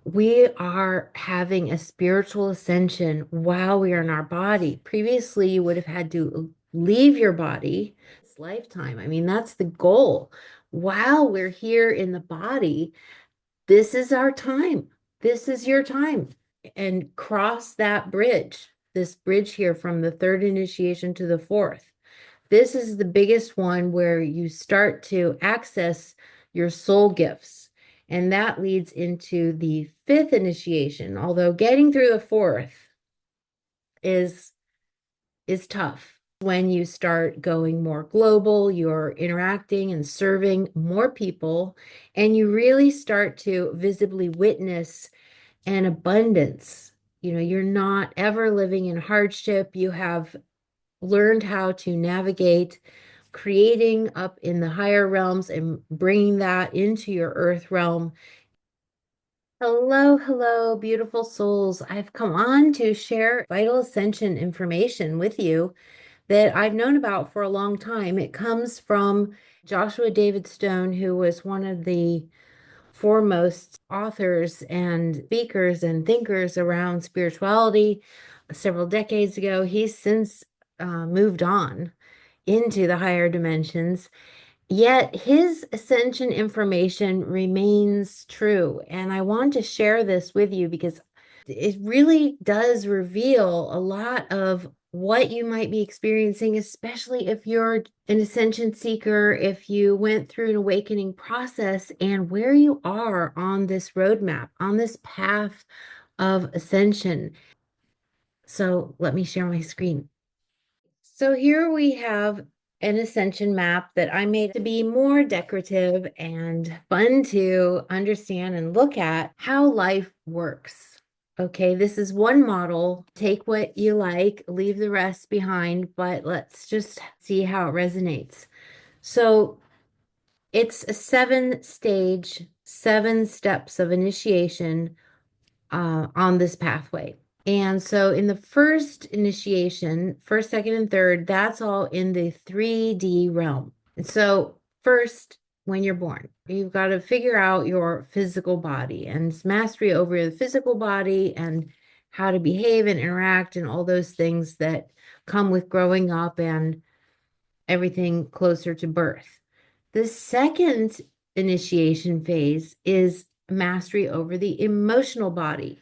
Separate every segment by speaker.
Speaker 1: We are having a spiritual ascension while we are in our body. Previously, you would have had to leave your body this lifetime. I mean, that's the goal. While we're here in the body, this is our time. This is your time. And cross that bridge, this bridge here from the third initiation to the fourth. This is the biggest one where you start to access your soul gifts. And that leads into the fifth initiation, although getting through the fourth is tough. When you start going more global, you're interacting and serving more people, and you really start to visibly witness an abundance. You're not ever living in hardship. You have learned how to navigate creating up in the higher realms and bringing that into your earth realm. Hello, hello, beautiful souls. I've come on to share vital ascension information with you that I've known about for a long time. It comes from Joshua David Stone, who was one of the foremost authors and speakers and thinkers around spirituality several decades ago. He's since moved on into the higher dimensions. Yet his ascension information remains true. And I want to share this with you because it really does reveal a lot of what you might be experiencing, especially if you're an ascension seeker, if you went through an awakening process and where you are on this roadmap, on this path of ascension. So let me share my screen. So here we have an ascension map that I made to be more decorative and fun to understand and look at how life works. Okay, this is one model. Take what you like, leave the rest behind, but let's just see how it resonates. So it's a 7-stage, 7 steps of initiation on this pathway. And so in the first initiation, first, second, and third, that's all in the 3D realm. And so first, when you're born, you've got to figure out your physical body and mastery over the physical body and how to behave and interact and all those things that come with growing up and everything closer to birth. The second initiation phase is mastery over the emotional body.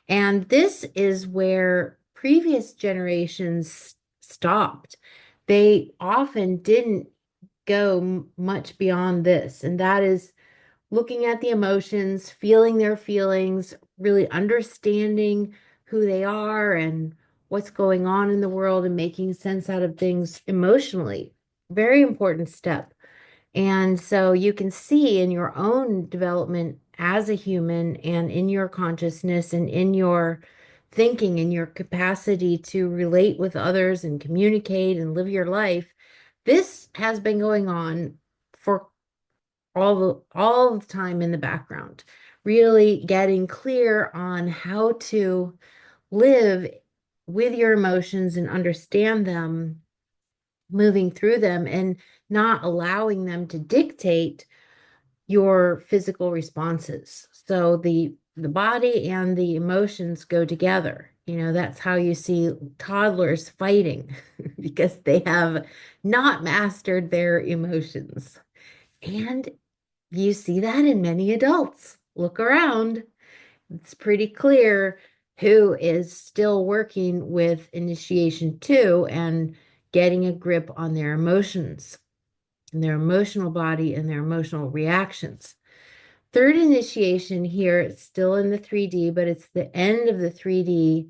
Speaker 1: And this is where previous generations stopped. They often didn't go much beyond this, and that is looking at the emotions, feeling their feelings, really understanding who they are and what's going on in the world and making sense out of things emotionally. Very important step. And so you can see in your own development as a human and in your consciousness and in your thinking and your capacity to relate with others and communicate and live your life, this has been going on for all the time in the background, really getting clear on how to live with your emotions and understand them, moving through them and not allowing them to dictate your physical responses. So the body and the emotions go together. That's how you see toddlers fighting because they have not mastered their emotions. And you see that in many adults. Look around. It's pretty clear who is still working with initiation two and getting a grip on their emotions and their emotional body and their emotional reactions. Third initiation here, it's still in the 3D, but it's the end of the 3D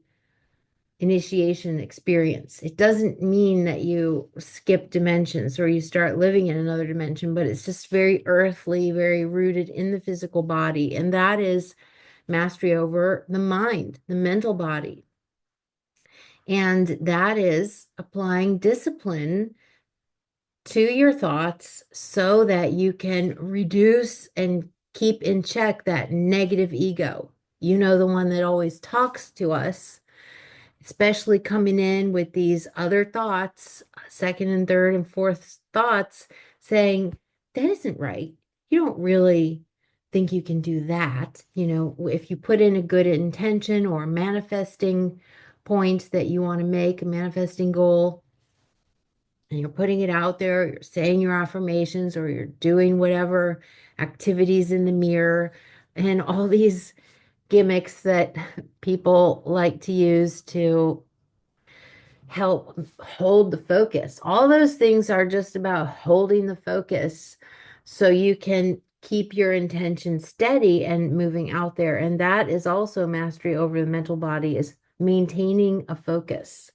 Speaker 1: initiation experience. It doesn't mean that you skip dimensions or you start living in another dimension, but it's just very earthly, very rooted in the physical body. And that is mastery over the mind, the mental body. And that is applying discipline to your thoughts so that you can reduce and keep in check that negative ego. The one that always talks to us, especially coming in with these other thoughts, second and third and fourth thoughts, saying, that isn't right. You don't really think you can do that. If you put in a good intention or a manifesting point that you want to make, a manifesting goal, and you're putting it out there, you're saying your affirmations, or you're doing whatever activities in the mirror, and all these gimmicks that people like to use to help hold the focus. All those things are just about holding the focus so you can keep your intention steady and moving out there. And that is also mastery over the mental body, is maintaining a focus.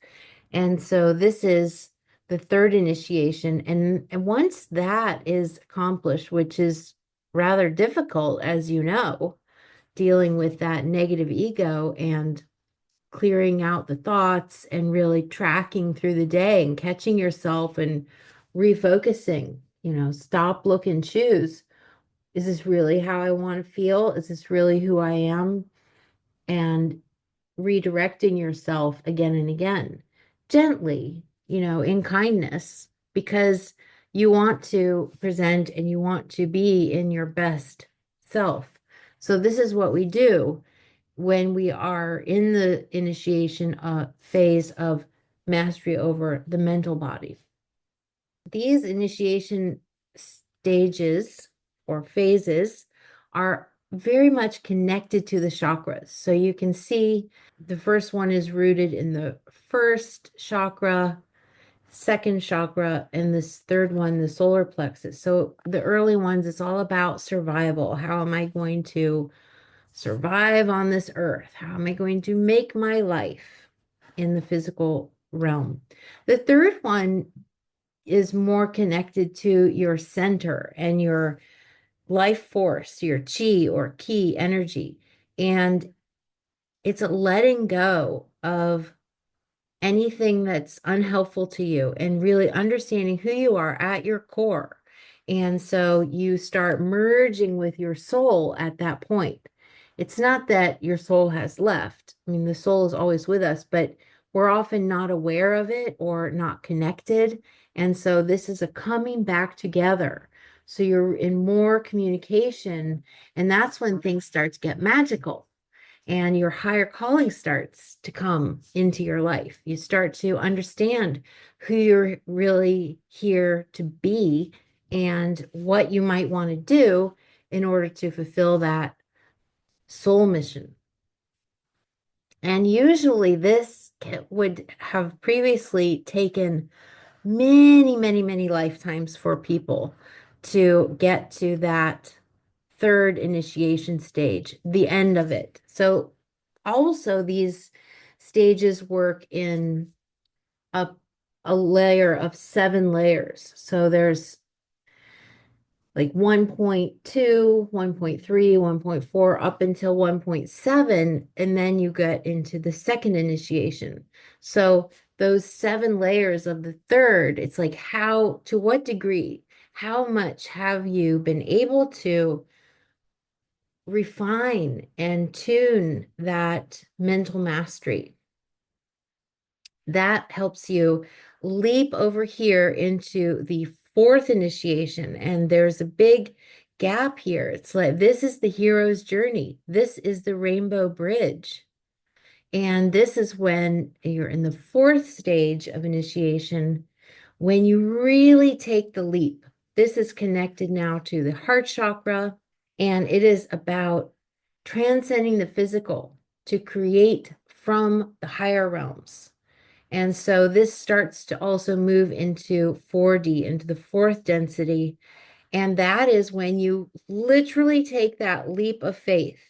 Speaker 1: And so this is the third initiation. And once that is accomplished, which is rather difficult, as you know, dealing with that negative ego and clearing out the thoughts and really tracking through the day and catching yourself and refocusing, stop, look, and choose. Is this really how I want to feel? Is this really who I am? And redirecting yourself again and again, gently, in kindness, because you want to present and you want to be in your best self. So this is what we do when we are in the initiation phase of mastery over the mental body. These initiation stages or phases are very much connected to the chakras. So you can see the first one is rooted in the first chakra, second chakra, and this third one, the solar plexus. So the early ones, it's all about survival. How am I going to survive on this earth? How am I going to make my life in the physical realm? The third one is more connected to your center and your life force, your chi or ki energy. And it's a letting go of anything that's unhelpful to you and really understanding who you are at your core. And so you start merging with your soul at that point. It's not that your soul has left. I mean, the soul is always with us, but we're often not aware of it or not connected. And so this is a coming back together. So you're in more communication, and that's when things start to get magical and your higher calling starts to come into your life. You start to understand who you're really here to be and what you might want to do in order to fulfill that soul mission. And usually this would have previously taken many, many, many lifetimes for people to get to that third initiation stage, the end of it. So also these stages work in a, a layer of 7 layers. So there's like 1.2, 1.3, 1.4, up until 1.7, and then you get into the second initiation. So those 7 layers of the third, it's like to what degree, how much have you been able to refine and tune that mental mastery? That helps you leap over here into the fourth initiation. And there's a big gap here. It's like this is the hero's journey, this is the rainbow bridge. And this is when you're in the fourth stage of initiation, when you really take the leap. This is connected now to the heart chakra, and it is about transcending the physical to create from the higher realms. And so this starts to also move into 4D, into the fourth density. And that is when you literally take that leap of faith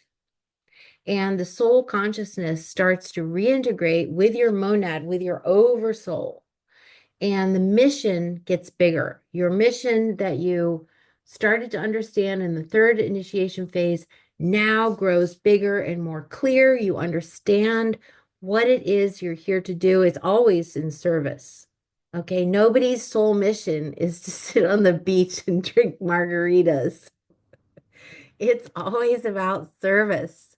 Speaker 1: and the soul consciousness starts to reintegrate with your monad, with your oversoul. And the mission gets bigger. Your mission that you started to understand in the third initiation phase now grows bigger and more clear. You understand what it is you're here to do. It's always in service. Okay, nobody's soul mission is to sit on the beach and drink margaritas. It's always about service.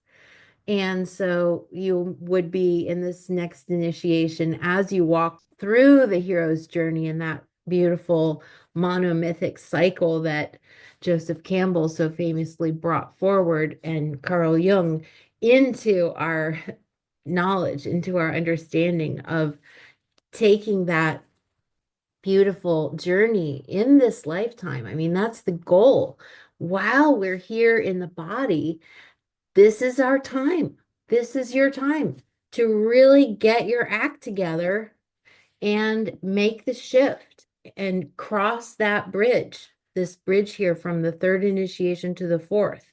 Speaker 1: And so you would be in this next initiation as you walk through the hero's journey in that beautiful monomythic cycle that Joseph Campbell so famously brought forward and Carl Jung into our knowledge, into our understanding of taking that beautiful journey in this lifetime. I mean, that's the goal. While we're here in the body, this is our time. This is your time to really get your act together and make the shift and cross that bridge, this bridge here from the third initiation to the fourth.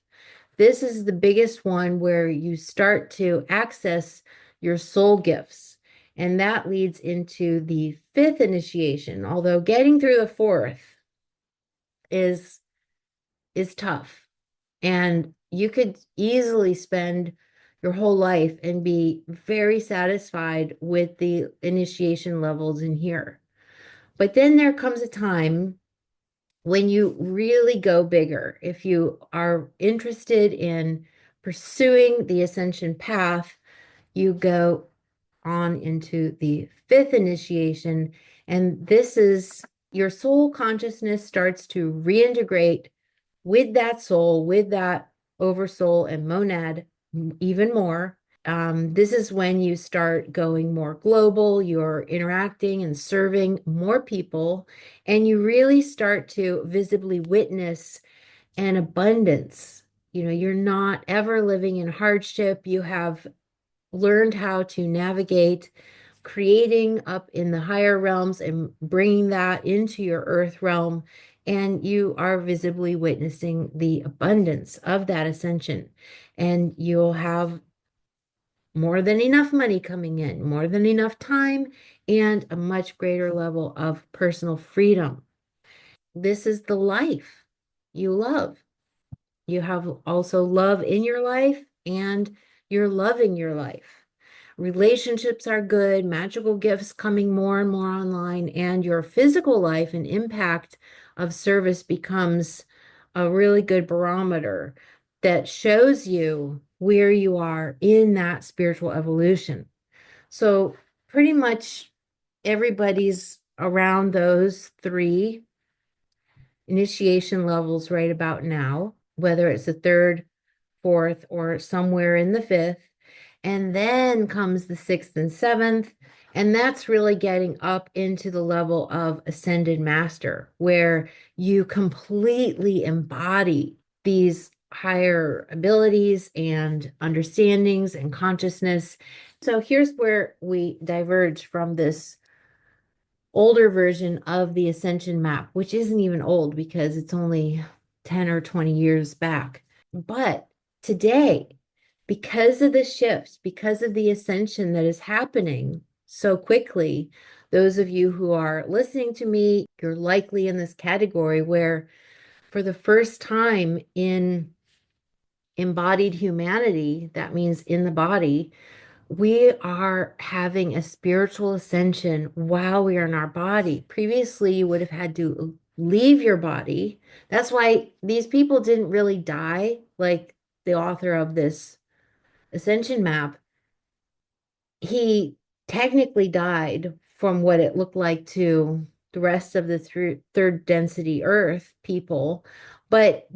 Speaker 1: This is the biggest one where you start to access your soul gifts. And that leads into the fifth initiation, although getting through the fourth is tough. And you could easily spend your whole life and be very satisfied with the initiation levels in here. But then there comes a time when you really go bigger. If you are interested in pursuing the ascension path, you go on into the fifth initiation. And this is your soul consciousness starts to reintegrate with that soul, with that oversoul and monad even more. This is when you start going more global, you're interacting and serving more people, and you really start to visibly witness an abundance. You know, you're not ever living in hardship. You have learned how to navigate creating up in the higher realms and bringing that into your earth realm. And you are visibly witnessing the abundance of that ascension. And you'll have more than enough money coming in, more than enough time, and a much greater level of personal freedom. This is the life you love. You have also love in your life, and you're loving your life. Relationships are good, magical gifts coming more and more online, and your physical life and impact of service becomes a really good barometer that shows you where you are in that spiritual evolution. So, pretty much everybody's around those three initiation levels right about now, whether it's the third, fourth, or somewhere in the fifth. And then comes the sixth and seventh. And that's really getting up into the level of ascended master, where you completely embody these higher abilities and understandings and consciousness. So here's where we diverge from this older version of the Ascension map, which isn't even old because it's only 10 or 20 years back. But today, because of the shifts, because of the ascension that is happening so quickly, those of you who are listening to me, you're likely in this category where, for the first time in embodied humanity, that means in the body, we are having a spiritual ascension while we are in our body. Previously, you would have had to leave your body. That's why these people didn't really die, like the author of this ascension map. He technically died from what it looked like to the rest of the third density Earth people, but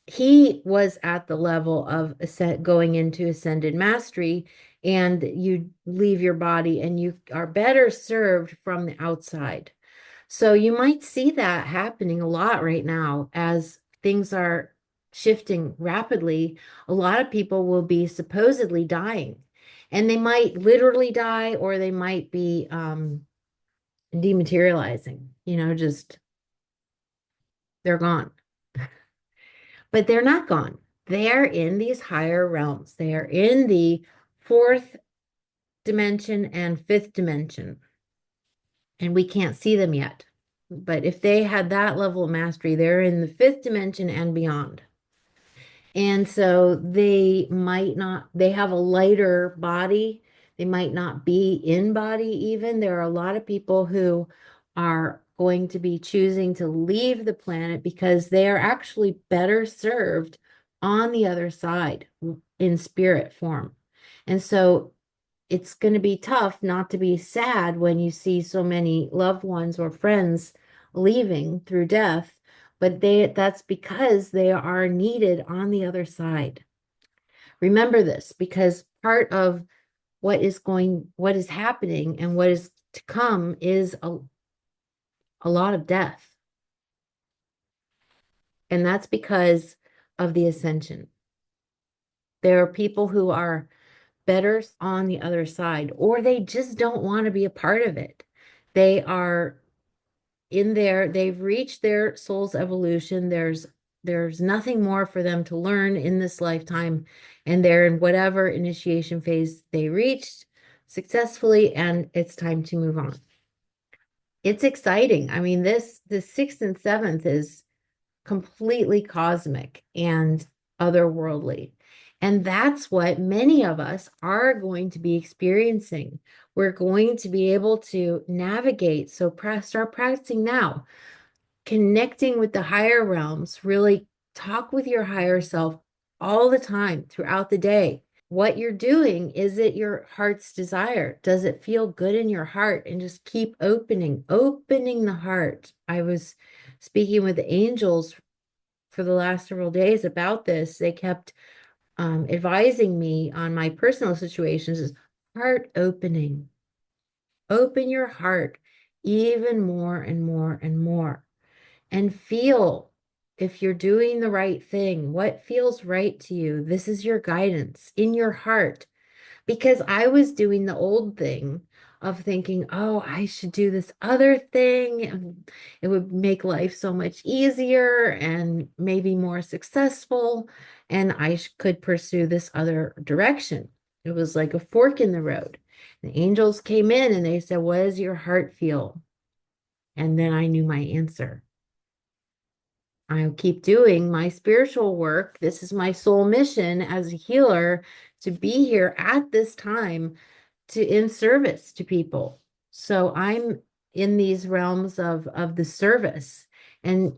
Speaker 1: he was at the level of going into ascended mastery, and you leave your body and you are better served from the outside. So you might see that happening a lot right now as things are shifting rapidly. A lot of people will be supposedly dying, and they might literally die, or they might be dematerializing, just they're gone. But they're not gone. They are in these higher realms. They are in the fourth dimension and fifth dimension, and we can't see them yet. But if they had that level of mastery, they're in the fifth dimension and beyond. And so they might not, they have a lighter body. They might not be in body even. There are a lot of people who are going to be choosing to leave the planet because they are actually better served on the other side in spirit form. And so it's going to be tough not to be sad when you see so many loved ones or friends leaving through death, but that's because they are needed on the other side. Remember this, because part of what is happening and what is to come is a lot of death. And that's because of the ascension. There are people who are better on the other side, or they just don't want to be a part of it. They are in there, they've reached their soul's evolution. There's nothing more for them to learn in this lifetime, and they're in whatever initiation phase they reached successfully, and it's time to move on. It's exciting. I mean, the sixth and seventh is completely cosmic and otherworldly. And that's what many of us are going to be experiencing. We're going to be able to navigate. So start practicing now, connecting with the higher realms, really talk with your higher self all the time throughout the day. What you're doing, is it your heart's desire? Does it feel good in your heart? And just keep opening the heart. I was speaking with the angels for the last several days about this. They kept advising me on my personal situations is heart opening. Open your heart even more and more and more, and feel if you're doing the right thing, what feels right to you. This is your guidance in your heart. Because I was doing the old thing of thinking, oh, I should do this other thing, and it would make life so much easier and maybe more successful, and I could pursue this other direction. It was like a fork in the road. The angels came in and they said, what does your heart feel? And then I knew my answer. I'll keep doing my spiritual work. This is my soul mission as a healer, to be here at this time to in service to people. So I'm in these realms of the service and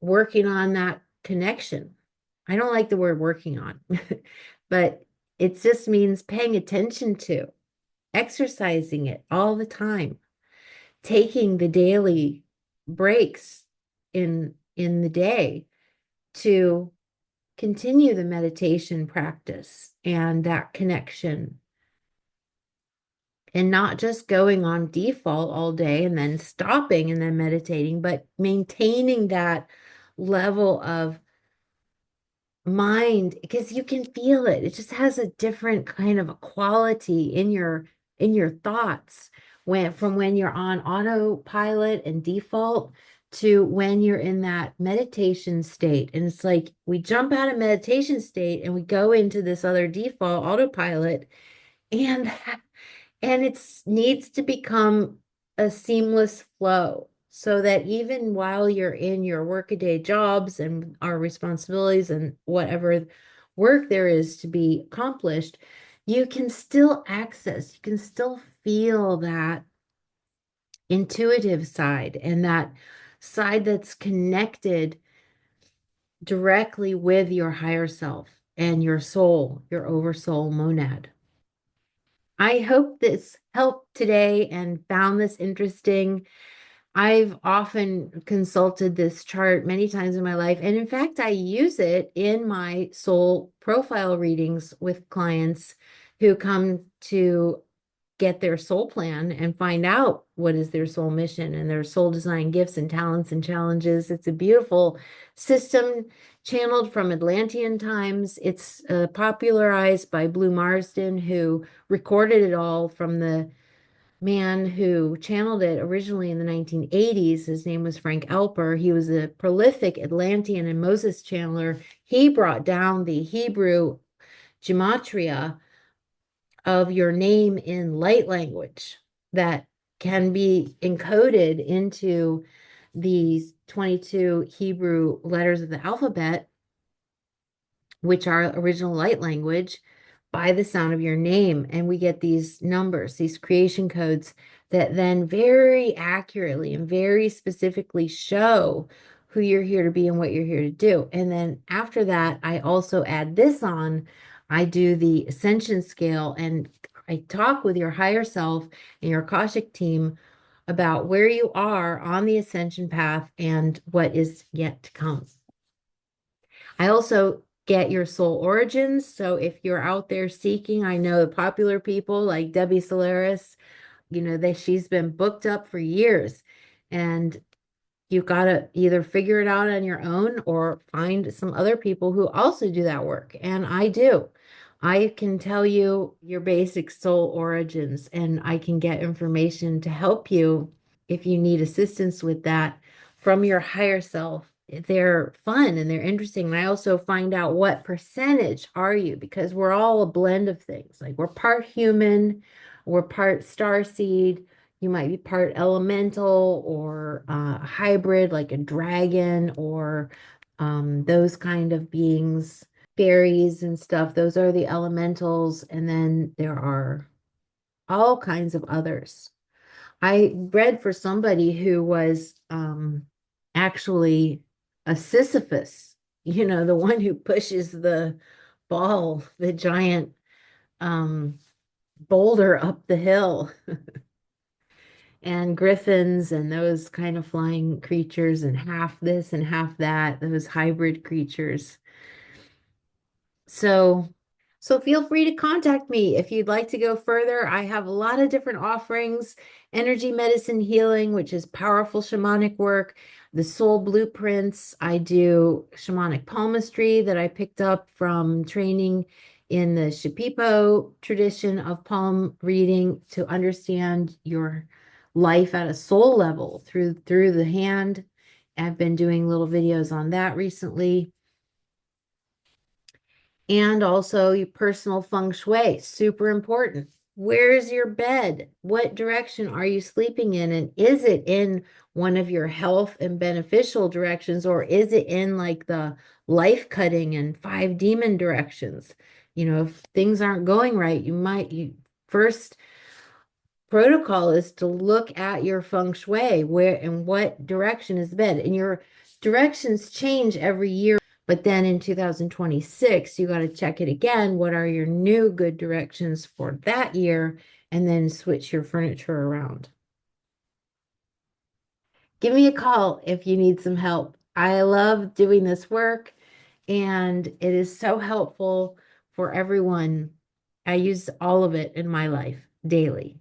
Speaker 1: working on that connection. I don't like the word working on, but it just means paying attention to, exercising it all the time, taking the daily breaks in the day to continue the meditation practice and that connection, and not just going on default all day and then stopping and then meditating, but maintaining that level of mind, because you can feel it. It just has a different kind of a quality in your thoughts when you're on autopilot and default to when you're in that meditation state. And it's like we jump out of meditation state and we go into this other default autopilot, and it needs to become a seamless flow so that even while you're in your workaday jobs and our responsibilities and whatever work there is to be accomplished, you can still access, you can still feel that intuitive side and that side that's connected directly with your higher self and your soul, your oversoul monad. I hope this helped today and found this interesting. I've often consulted this chart many times in my life. And in fact, I use it in my soul profile readings with clients who come to get their soul plan and find out what is their soul mission and their soul design gifts and talents and challenges. It's a beautiful system channeled from Atlantean times. It's popularized by Blue Marsden, who recorded it all from the man who channeled it originally in the 1980s. His name was Frank Alper. He was a prolific Atlantean and Moses channeler. He brought down the Hebrew gematria of your name in light language that can be encoded into these 22 Hebrew letters of the alphabet, which are original light language, by the sound of your name. And we get these numbers, these creation codes that then very accurately and very specifically show who you're here to be and what you're here to do. And then after that, I also add this on. I do the ascension scale, and I talk with your higher self and your Akashic team about where you are on the ascension path and what is yet to come. I also get your soul origins. So if you're out there seeking, I know the popular people like Debbie Solaris, she's been booked up for years, and you got to either figure it out on your own or find some other people who also do that work. And I do. I can tell you your basic soul origins, and I can get information to help you if you need assistance with that from your higher self. They're fun and they're interesting. And I also find out what percentage are you, because we're all a blend of things. Like we're part human, we're part star seed. You might be part elemental or hybrid, like a dragon or those kind of beings, fairies and stuff. Those are the elementals. And then there are all kinds of others. I read for somebody who was actually a Sisyphus, the one who pushes the ball, the giant um, boulder up the hill, and griffins and those kind of flying creatures, and half this and half that, those hybrid creatures. So, so feel free to contact me if you'd like to go further. I have a lot of different offerings: energy medicine healing, which is powerful shamanic work, the soul blueprints. I do shamanic palmistry that I picked up from training in the Shipipo tradition of palm reading to understand your life at a soul level through the hand. I've been doing little videos on that recently. And also your personal feng shui, super important. Where's your bed? What direction are you sleeping in? And is it in one of your health and beneficial directions, or is it in like the life cutting and five demon directions? If things aren't going right, you first protocol is to look at your feng shui, where and what direction is the bed. And your directions change every year. But then in 2026, you got to check it again. What are your new good directions for that year? And then switch your furniture around. Give me a call if you need some help. I love doing this work, and it is so helpful for everyone. I use all of it in my life daily.